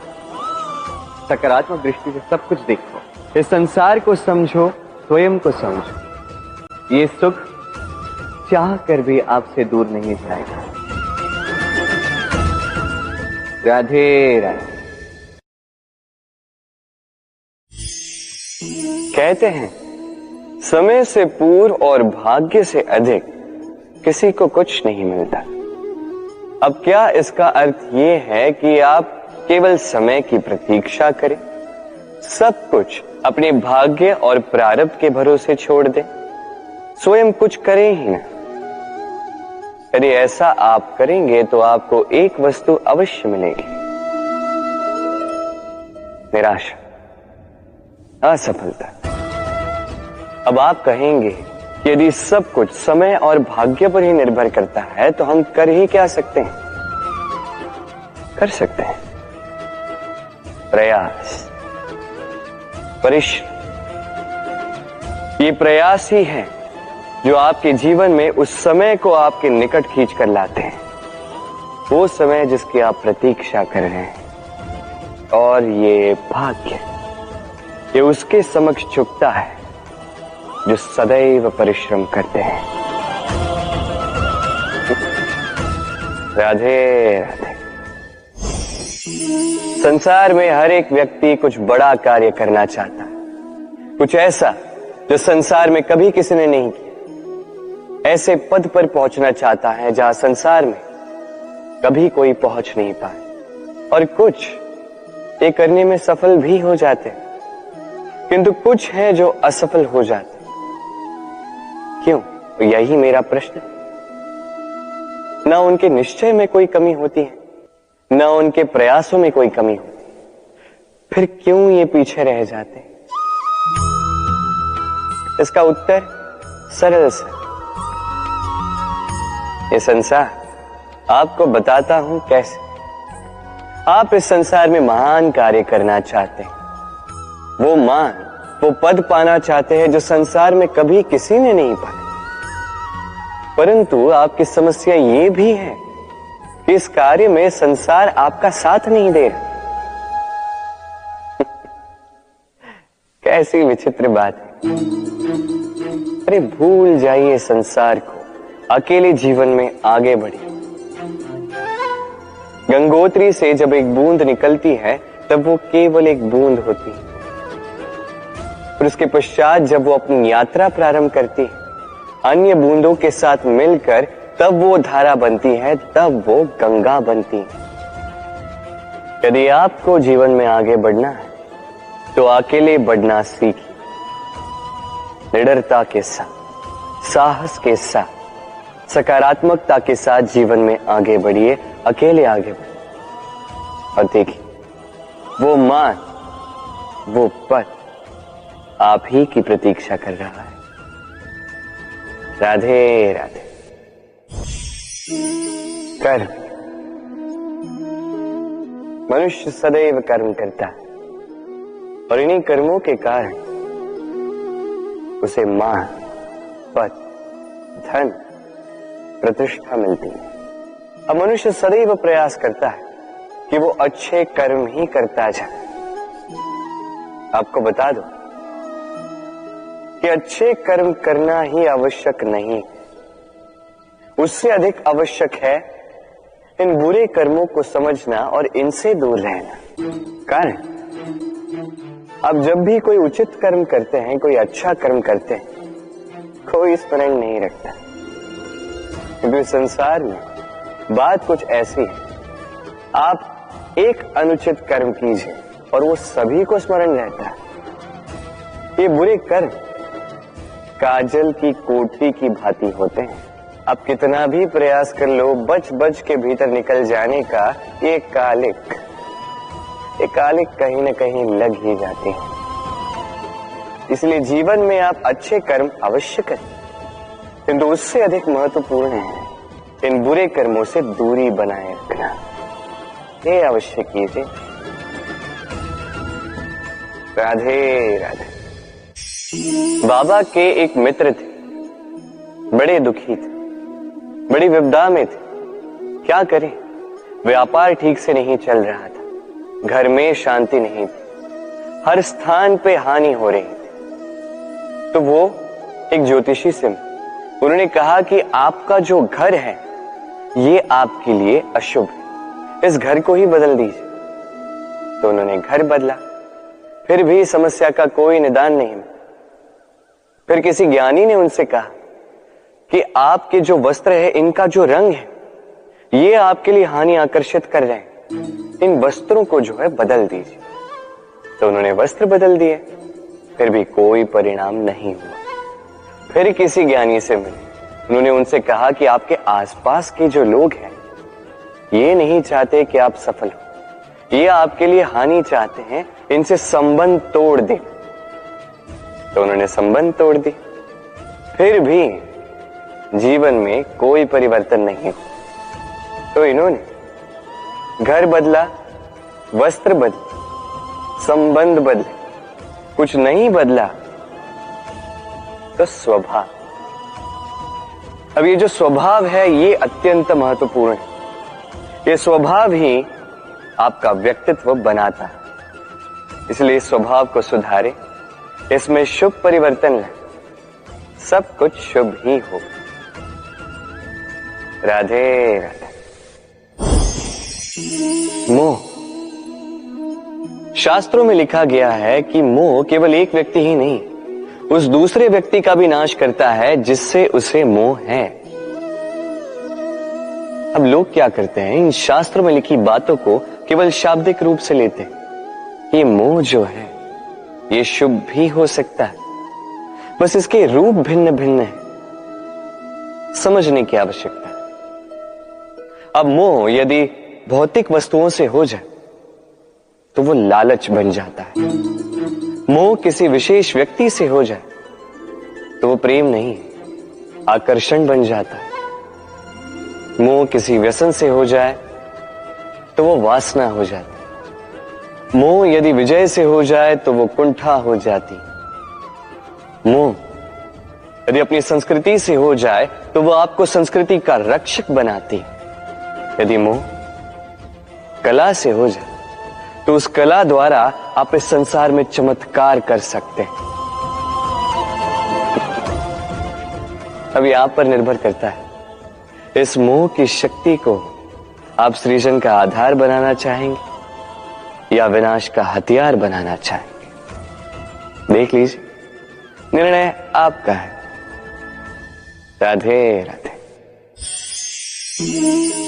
सकारात्मक दृष्टि से सब कुछ देखो, इस संसार को समझो, स्वयं को समझो। ये सुख चाह कर भी आपसे दूर नहीं जाएगा। राधे राधे। कहते हैं, समय से पूर्व और भाग्य से अधिक किसी को कुछ नहीं मिलता। अब क्या इसका अर्थ ये है कि आप केवल समय की प्रतीक्षा करें, सब कुछ अपने भाग्य और प्रारब्ध के भरोसे छोड़ दें, स्वयं कुछ करें ही ना? यदि ऐसा आप करेंगे तो आपको एक वस्तु अवश्य मिलेगी, निराशा, असफलता। अब आप कहेंगे, यदि सब कुछ समय और भाग्य पर ही निर्भर करता है तो हम कर ही क्या सकते हैं? कर सकते हैं, प्रयास, परिश्रम, ये प्रयास ही है जो आपके जीवन में उस समय को आपके निकट खींच कर लाते हैं, वो समय जिसकी आप प्रतीक्षा कर रहे हैं। और ये भाग्य, ये उसके समक्ष झुकता है जो सदैव परिश्रम करते हैं। राधे राधे। संसार में हर एक व्यक्ति कुछ बड़ा कार्य करना चाहता है, कुछ ऐसा जो संसार में कभी किसी ने नहीं किया। ऐसे पद पर पहुंचना चाहता है जहां संसार में कभी कोई पहुंच नहीं पाए। और कुछ ये करने में सफल भी हो जाते हैं, किंतु कुछ है जो असफल हो जाते हैं। क्यों? तो यही मेरा प्रश्न। ना उनके निश्चय में कोई कमी होती है, ना उनके प्रयासों में कोई कमी होती है, फिर क्यों ये पीछे रह जाते हैं? इसका उत्तर सरल सा, ये संसार आपको बताता हूं कैसे। आप इस संसार में महान कार्य करना चाहते हैं, वो मान, वो पद पाना चाहते हैं जो संसार में कभी किसी ने नहीं पाया। परंतु आपकी समस्या ये भी है कि इस कार्य में संसार आपका साथ नहीं दे रहा। कैसी विचित्र बात है। अरे भूल जाइए संसार को, अकेले जीवन में आगे बढ़िए। गंगोत्री से जब एक बूंद निकलती है तब वो केवल एक बूंद होती है, और उसके पश्चात जब वो अपनी यात्रा प्रारंभ करती है अन्य बूंदों के साथ मिलकर, तब वो धारा बनती है, तब वो गंगा बनती है। यदि आपको जीवन में आगे बढ़ना है तो अकेले बढ़ना सीखिए। निडरता के साथ, साहस के साथ, सकारात्मकता के साथ जीवन में आगे बढ़िए, अकेले आगे बढ़िए। और देखिए वो मान, वो पद आप ही की प्रतीक्षा कर रहा है। राधे राधे। कर्म, मनुष्य सदैव कर्म करता है और इन्हीं कर्मों के कारण उसे मान, पद, धन, प्रतिष्ठा मिलती है। अब मनुष्य सदैव प्रयास करता है कि वो अच्छे कर्म ही करता जाए। आपको बता दो कि अच्छे कर्म करना ही आवश्यक नहीं, उससे अधिक आवश्यक है इन बुरे कर्मों को समझना और इनसे दूर रहना। कारण, अब जब भी कोई उचित कर्म करते हैं, कोई अच्छा कर्म करते हैं, कोई स्मरण नहीं रखता, क्योंकि संसार में बात कुछ ऐसी है, आप एक अनुचित कर्म कीजिए और वो सभी को स्मरण रहता है। ये बुरे कर्म काजल की कोठरी की भांति होते हैं। आप कितना भी प्रयास कर लो, बच बच के भीतर निकल जाने का ये कालिक कहीं न कहीं लग ही जाते हैं। इसलिए जीवन में आप अच्छे कर्म अवश्य करें, किंतु उससे अधिक महत्वपूर्ण है इन बुरे कर्मों से दूरी बनाए रखना। ये अवश्य कीजिए। राधे राधे। बाबा के एक मित्र थे, बड़े दुखी थे, बड़ी विपदा में थे। क्या करें, व्यापार ठीक से नहीं चल रहा था, घर में शांति नहीं थी, हर स्थान पे हानि हो रही थी। तो वो एक ज्योतिषी से मिले। उन्होंने कहा कि आपका जो घर है ये आपके लिए अशुभ है, इस घर को ही बदल दीजिए। तो उन्होंने घर बदला, फिर भी समस्या का कोई निदान नहीं मिला। फिर किसी ज्ञानी ने उनसे कहा कि आपके जो वस्त्र है, इनका जो रंग है, ये आपके लिए हानि आकर्षित कर रहे हैं, इन वस्त्रों को जो है बदल दीजिए। तो उन्होंने वस्त्र बदल दिए, फिर भी कोई परिणाम नहीं हुआ। फिर किसी ज्ञानी से मिले, उन्होंने उनसे कहा कि आपके आसपास के जो लोग हैं ये नहीं चाहते कि आप सफल हो, ये आपके लिए हानि चाहते हैं, इनसे संबंध तोड़ दें। तो उन्होंने संबंध तोड़ दी, फिर भी जीवन में कोई परिवर्तन नहीं हुआ। तो इन्होंने घर बदला, वस्त्र बदले, संबंध बदले, कुछ नहीं बदला तो स्वभाव। अब ये जो स्वभाव है ये अत्यंत महत्वपूर्ण है। ये स्वभाव ही आपका व्यक्तित्व बनाता है। इसलिए इस स्वभाव को सुधारे, इसमें शुभ परिवर्तन लाए, सब कुछ शुभ ही होगा। राधे राधे। मोह, शास्त्रों में लिखा गया है कि मोह केवल एक व्यक्ति ही नहीं, उस दूसरे व्यक्ति का भी नाश करता है जिससे उसे मोह है। अब लोग क्या करते हैं, इन शास्त्रों में लिखी बातों को केवल शाब्दिक रूप से लेते हैं। ये मोह जो है ये शुभ भी हो सकता है, बस इसके रूप भिन्न भिन्न है, समझने की आवश्यकता है। अब मोह यदि भौतिक वस्तुओं से हो जाए तो वो लालच बन जाता है। मोह किसी विशेष व्यक्ति से हो जाए तो वो प्रेम नहीं, आकर्षण बन जाता है। मोह किसी व्यसन से हो जाए तो वो वासना हो जाती। मोह यदि विजय से हो जाए तो वो कुंठा हो जाती। मोह यदि अपनी संस्कृति से हो जाए तो वो आपको संस्कृति का रक्षक बनाती। यदि मोह कला से हो जाए तो उस कला द्वारा आप इस संसार में चमत्कार कर सकते हैं। अभी आप पर निर्भर करता है, इस मोह की शक्ति को आप सृजन का आधार बनाना चाहेंगे या विनाश का हथियार बनाना चाहेंगे। देख लीजिए, निर्णय आपका है। राधे राधे।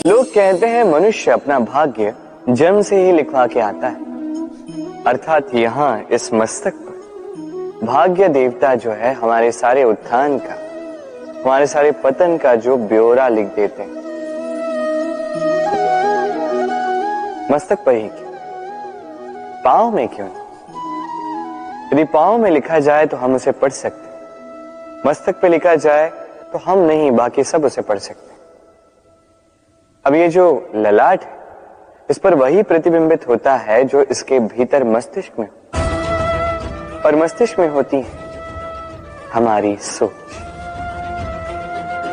लोग कहते हैं मनुष्य अपना भाग्य जन्म से ही लिखवा के आता है, अर्थात यहां इस मस्तक पर भाग्य देवता जो है हमारे सारे उत्थान का, हमारे सारे पतन का जो ब्यौरा लिख देते हैं। मस्तक पर ही क्यों, पांव में क्यों नहीं? यदि पांव में लिखा जाए तो हम उसे पढ़ सकते, मस्तक पे लिखा जाए तो हम नहीं, बाकी सब उसे पढ़ सकते। अब ये जो ललाट है इस पर वही प्रतिबिंबित होता है जो इसके भीतर मस्तिष्क में, और मस्तिष्क में होती है हमारी सोच।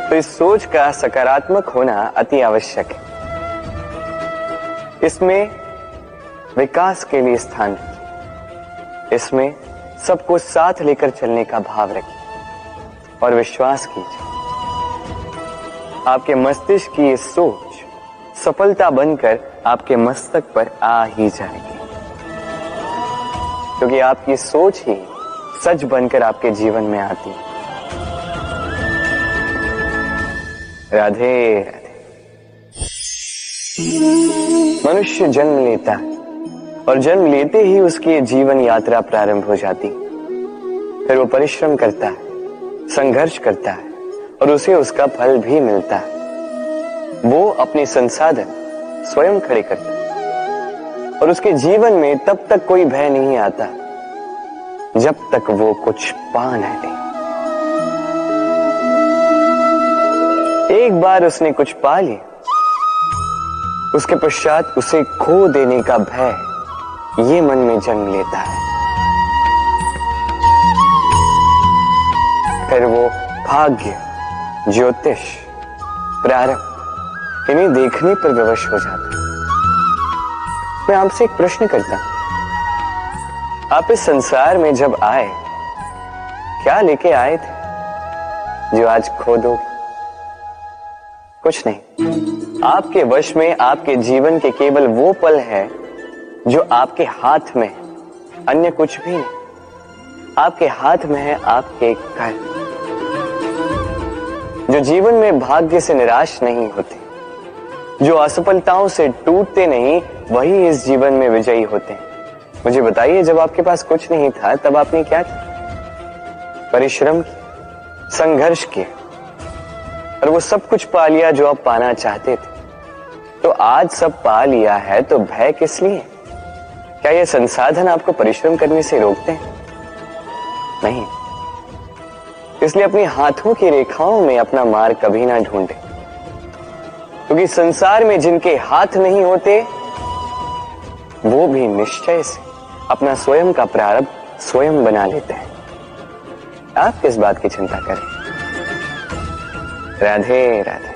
तो इस सोच का सकारात्मक होना अति आवश्यक है। इसमें विकास के लिए स्थान रखिए, इसमें सबको साथ लेकर चलने का भाव रखिए और विश्वास कीजिए आपके मस्तिष्क की ये सोच सफलता बनकर आपके मस्तक पर आ ही जाएगी, क्योंकि आपकी सोच ही सच बनकर आपके जीवन में आती है। राधे राधे। मनुष्य जन्म लेता है और जन्म लेते ही उसकी जीवन यात्रा प्रारंभ हो जाती। फिर वो परिश्रम करता है, संघर्ष करता है और उसे उसका फल भी मिलता है। वो अपने संसाधन स्वयं खड़े करता है और उसके जीवन में तब तक कोई भय नहीं आता जब तक वो कुछ पा न ले। एक बार उसने कुछ पा लिया, उसके पश्चात उसे खो देने का भय ये मन में जन्म लेता है। फिर वो भाग्य, ज्योतिष, प्रारब्ध इन्हें देखने पर विवश हो जाता। मैं आपसे एक प्रश्न करता हूं, आप इस संसार में जब आए क्या लेके आए थे जो आज खो दोगे? कुछ नहीं। आपके वश में आपके जीवन के केवल वो पल है जो आपके हाथ में, अन्य कुछ भी नहीं। आपके हाथ में है आपके कल, जो जीवन में भाग्य से निराश नहीं होते, जो असफलताओं से टूटते नहीं, वही इस जीवन में विजयी होते हैं। मुझे बताइए, जब आपके पास कुछ नहीं था तब आपने क्या किया? परिश्रम किया, संघर्ष किया और वो सब कुछ पा लिया जो आप पाना चाहते थे। तो आज सब पा लिया है तो भय किस लिए? क्या ये संसाधन आपको परिश्रम करने से रोकते हैं? नहीं। इसलिए अपने हाथों की रेखाओं में अपना मार्ग कभी ना ढूंढे, क्योंकि संसार में जिनके हाथ नहीं होते वो भी निश्चय से अपना स्वयं का प्रारब्ध स्वयं बना लेते हैं। आप किस बात की चिंता करें। राधे राधे।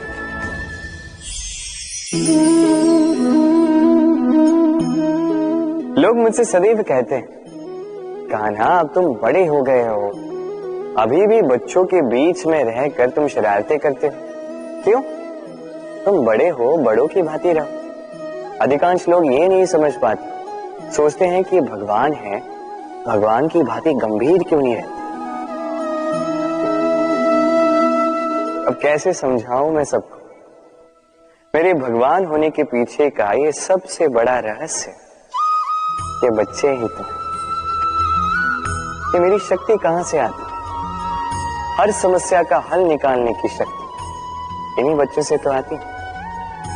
लोग मुझसे सदैव कहते हैं, कान्हा अब तुम बड़े हो गए हो, अभी भी बच्चों के बीच में रहकर तुम शरारतें करते हो, क्यों? तुम बड़े हो, बड़ों की भांति रहो। अधिकांश लोग ये नहीं समझ पाते, सोचते हैं कि भगवान है, भगवान की भांति गंभीर क्यों नहीं रहते। अब कैसे समझाऊं मैं सबको? मेरे भगवान होने के पीछे का ये सबसे बड़ा रहस्य, ये बच्चे ही तो। ये मेरी शक्ति कहां से आती? हर समस्या का हल निकालने की शक्ति इन्हीं बच्चों से तो आती।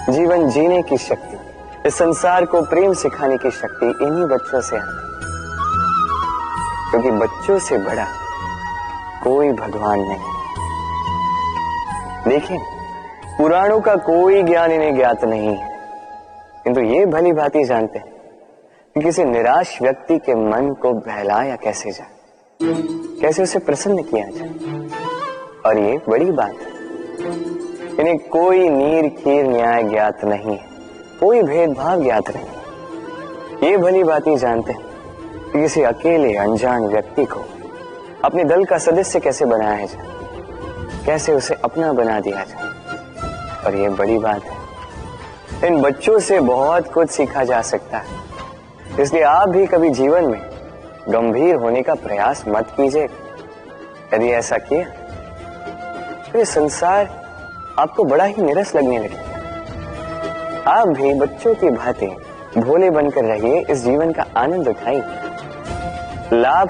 जीवन जीने की शक्ति, इस संसार को प्रेम सिखाने की शक्ति इन्हीं बच्चों से आती। क्योंकि बच्चों से बड़ा कोई भगवान नहीं। देखिए, पुराणों का कोई ज्ञान इन्हें ज्ञात नहीं है, किंतु ये भली भांति जानते हैं कि किसी निराश व्यक्ति के मन को बहलाया कैसे जाए, कैसे उसे प्रसन्न किया जाए। और ये बड़ी बात है, इन्हें कोई नीर खीर न्याय ज्ञात नहीं है, कोई भेदभाव ज्ञात नहीं। ये भली भांति जानते हैं कि किसी अकेले अनजान व्यक्ति को अपने दल का सदस्य कैसे बनाया जाए, कैसे उसे अपना बना दिया जाए। और ये बड़ी बात है, इन बच्चों से बहुत कुछ सीखा जा सकता है। इसलिए आप भी कभी जीवन में गंभीर होने का प्रयास मत कीजिए। यदि ऐसा किया तो ये संसार आपको बड़ा ही निरस लगने लगेगा। आप भी बच्चों की भांति भोले बनकर रहिए, इस जीवन का आनंद उठाइए। लाभ